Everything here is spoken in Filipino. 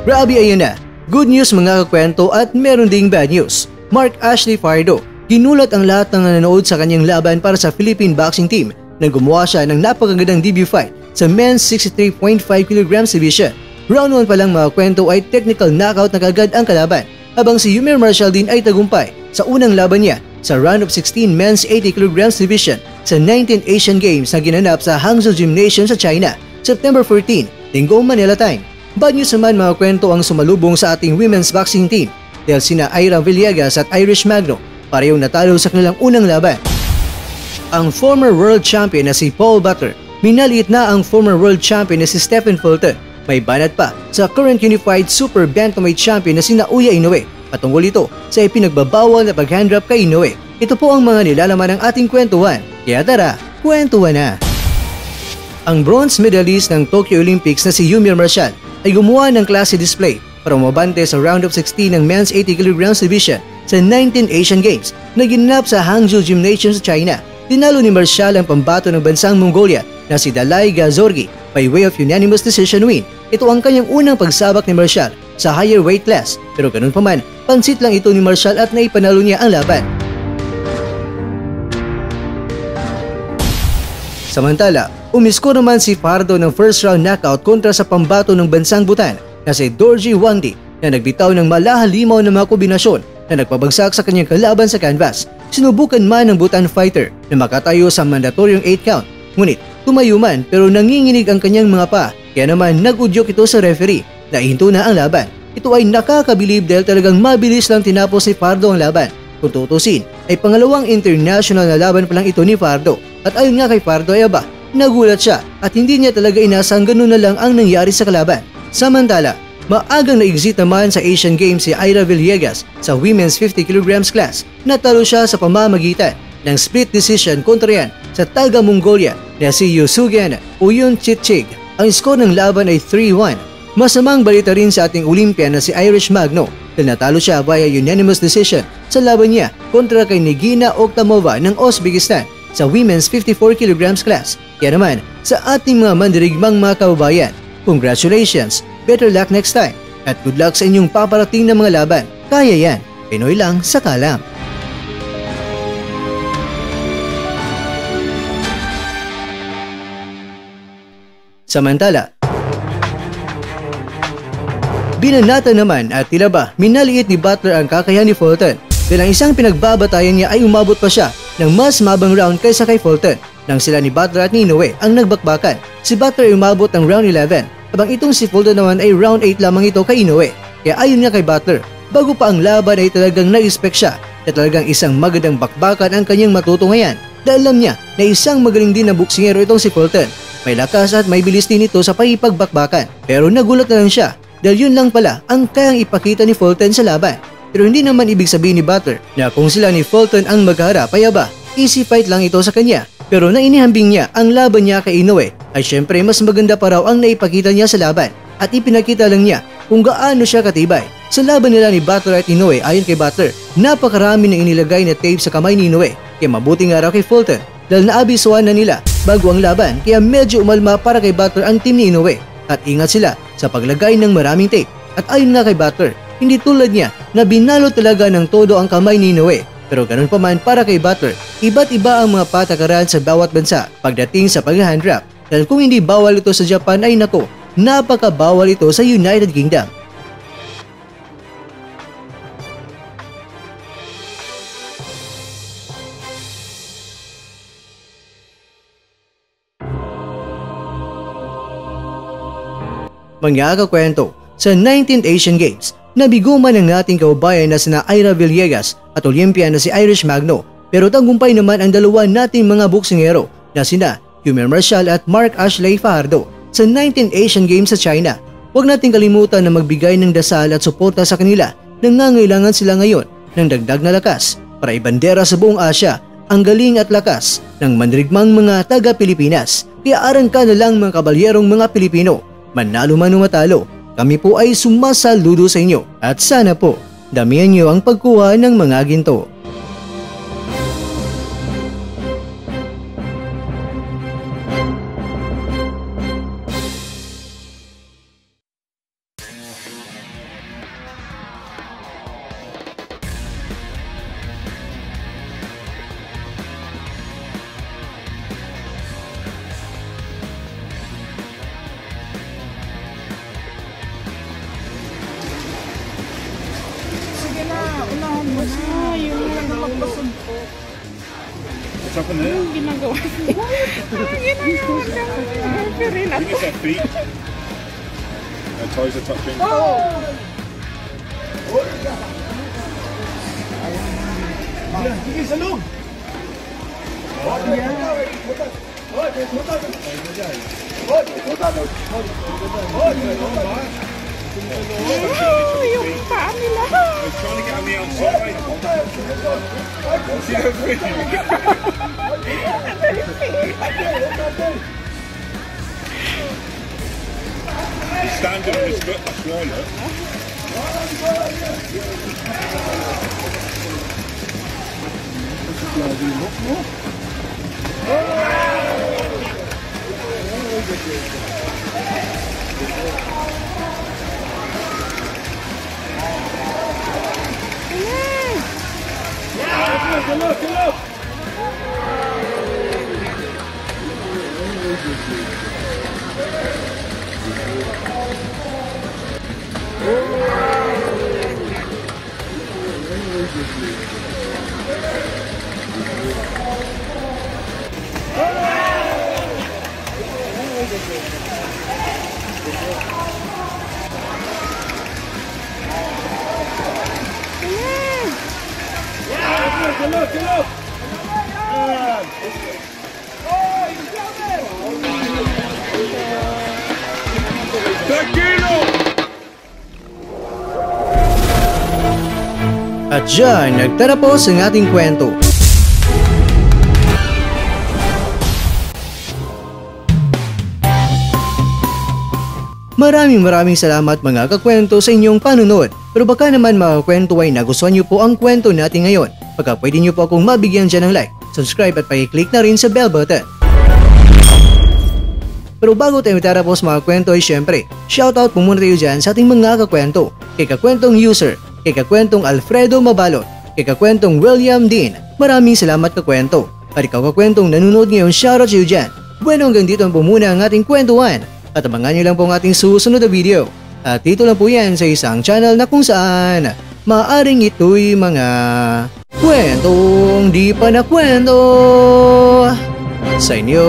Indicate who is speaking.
Speaker 1: Grabe, ayan na. Good news mga kakwento at meron ding bad news. Mark Ashley Fajardo, ginulat ang lahat ng nanonood sa kanyang laban para sa Philippine boxing team nang gumawa siya ng napakagandang debut fight sa men's 63.5 kg division. Round 1 pa lang mga kwento ay technical knockout na kagad ang kalaban, habang si Yumir Marshall din ay tagumpay sa unang laban niya sa round of 16 men's 80 kg division sa 19th Asian Games na ginanap sa Hangzhou Gymnasium sa China, September 14, Linggo, Manila time. Bad news naman mga kwento ang sumalubong sa ating women's boxing team dahil sina Ira Villegas at Irish Magno parehong natalo sa kanilang unang laban. Ang former world champion na si Paul Butler, minaliit na ang former world champion na si Stephen Fulton. May banat pa sa current unified super bantamweight champion na si Naoya Inoue patungkol ito sa ipinagbabawal na pag-handrap kay Inoue. Ito po ang mga nilalaman ng ating kwentuhan. Kaya tara, kwentuhan na! Ang bronze medalist ng Tokyo Olympics na si Yumir Marshall ay gumawa ng klase display para umabante sa round of 16 ng men's 80 kg division sa 19th Asian Games na ginanap sa Hangzhou Gymnasium sa China. Tinalo ni Marshall ang pambato ng bansang Mongolia na si Dalai Gazorgi by way of unanimous decision win. Ito ang kanyang unang pagsabak ni Marshall sa higher weight class, pero ganun pa man, pansit lang ito ni Marshall at naipanalo niya ang laban. Samantala, umisko naman si Fajardo ng first round knockout kontra sa pambato ng bansang Bhutan na si Dorji Wangdi na nagbitaw ng malahalimaw na mga kombinasyon na nagpabagsak sa kanyang kalaban sa canvas. Sinubukan man ng Bhutan fighter na makatayo sa mandatoryong 8 count, ngunit tumayo man pero nanginginig ang kanyang mga paa, kaya naman nag-udyok ito sa referee na ihinto na ang laban. Ito ay nakakabilib dahil talagang mabilis lang tinapos ni Fajardo ang laban. Kung tutusin, ay pangalawang international na laban pa lang ito ni Fajardo. At ayon nga kay Fajardo ay aba, nagulat siya at hindi niya talaga inasang ganun na lang ang nangyari sa kalaban. Samantala, maagang na-exit naman sa Asian Games si Ira Villegas sa women's 50 kg class. Natalo siya sa pamamagitan ng split decision kontra yan sa taga-Mongolia na si Yusugen Uyunchitchig. Ang score ng laban ay 3-1. Masamang balita rin sa ating Olympian na si Irish Magno dahil natalo siya via unanimous decision sa laban niya kontra kay Nigina Oktamova ng Uzbekistan sa women's 54 kg class. Kaya naman, sa ating mga mandirigmang mga kababayan, congratulations, better luck next time, at good luck sa inyong paparating na mga laban. Kaya yan, Pinoy lang sa kalam. Samantala, binanata naman at tila ba minaliit ni Butler ang kakayahan ni Fulton dahil ang isang pinagbabatayan niya ay umabot pa siya ng mas mabang round kaysa kay Fulton. Nang sila ni Butler at ni Inoue ang nagbakbakan, si Butler ay umabot ng round 11 habang itong si Fulton naman ay round 8 lamang ito kay Inoue. Kaya ayon nga kay Butler, bago pa ang laban ay talagang na-expect siya na talagang isang magandang bakbakan ang kanyang matutungayan dahil alam niya na isang magaling din na boksingero itong si Fulton. May lakas at may bilis din ito sa pakipagbakbakan, pero nagulat na lang siya dahil yun lang pala ang kayang ipakita ni Fulton sa laban. Pero hindi naman ibig sabihin ni Butler na kung sila ni Fulton ang magharap ay aba, easy fight lang ito sa kanya. Pero nang inihambing niya ang laban niya kay Inoue ay syempre mas maganda pa raw ang naipakita niya sa laban at ipinakita lang niya kung gaano siya katibay. Sa laban nila ni Butler at Inoue, ayon kay Butler, napakarami ng inilagay na tape sa kamay ni Inoue, kaya mabuti nga raw kay Fulton dahil naabisuhan na nila bago ang laban, kaya medyo umalma para kay Butler ang team ni Inoue at ingat sila sa paglagay ng maraming tape. At ayon nga kay Butler, hindi tulad niya na binalo talaga ng todo ang kamay ni Inoue. Pero ganun pa man para kay Butler, iba't iba ang mga patakaran sa bawat bansa pagdating sa pag-handrap. Dahil kung hindi bawal ito sa Japan ay nako, napakabawal ito sa United Kingdom. Mga kakwento, sa 19th Asian Games, nabigo man ang ating kababayan na sina Ira Villegas at Olympian na si Irish Magno, pero tagumpay naman ang dalawa nating mga boksingero na sina Yumir Marshall at Mark Ashley Fajardo sa 19th Asian Games sa China. Huwag nating kalimutan na magbigay ng dasal at suporta sa kanila, nangangailangan sila ngayon ng dagdag na lakas para ibandera sa buong Asya ang galing at lakas ng mandirigmang mga taga-Pilipinas. Kaya arangka na lang mga kabalyerong mga Pilipino, manalo man o matalo, kami po ay sumasaludo sa inyo at sana po damihan niyo ang pagkuha ng mga ginto.
Speaker 2: What's up in there?
Speaker 3: Yung ginagawa niya. Ginagawa niya.
Speaker 2: I think it's our feet. Our toes are touching.
Speaker 3: Yung paa nila.
Speaker 2: They're trying to get on the outside. See how pretty? He's standing on his foot, that's why, look. Look!
Speaker 1: At dyan, nagtatapos ang ating kwento. Maraming salamat mga kakwento sa inyong panunod. Pero baka naman mga kakwento ay nagustuhan nyo po ang kwento natin ngayon. Baka pwede nyo po akong mabigyan dyan ng like, subscribe at pakiclick na rin sa bell button. Pero bago tayo matapos mga kwento ay syempre, shoutout po muna tayo dyan sa ating mga kakwento. Kay kakwentong user, kay kakwentong Alfredo Mabalot, kay kakwentong William Dean. Maraming salamat kakwento. At ikaw kakwentong nanonood ngayon, shoutout sa iyo dyan. Bueno, hanggang dito ang po muna ang ating kwentuhan. At abangan nyo lang po ang ating susunod na video. At dito lang po yan sa isang channel na kung saan maaring ito'y mga kwentong di pa na kwento sa inyo.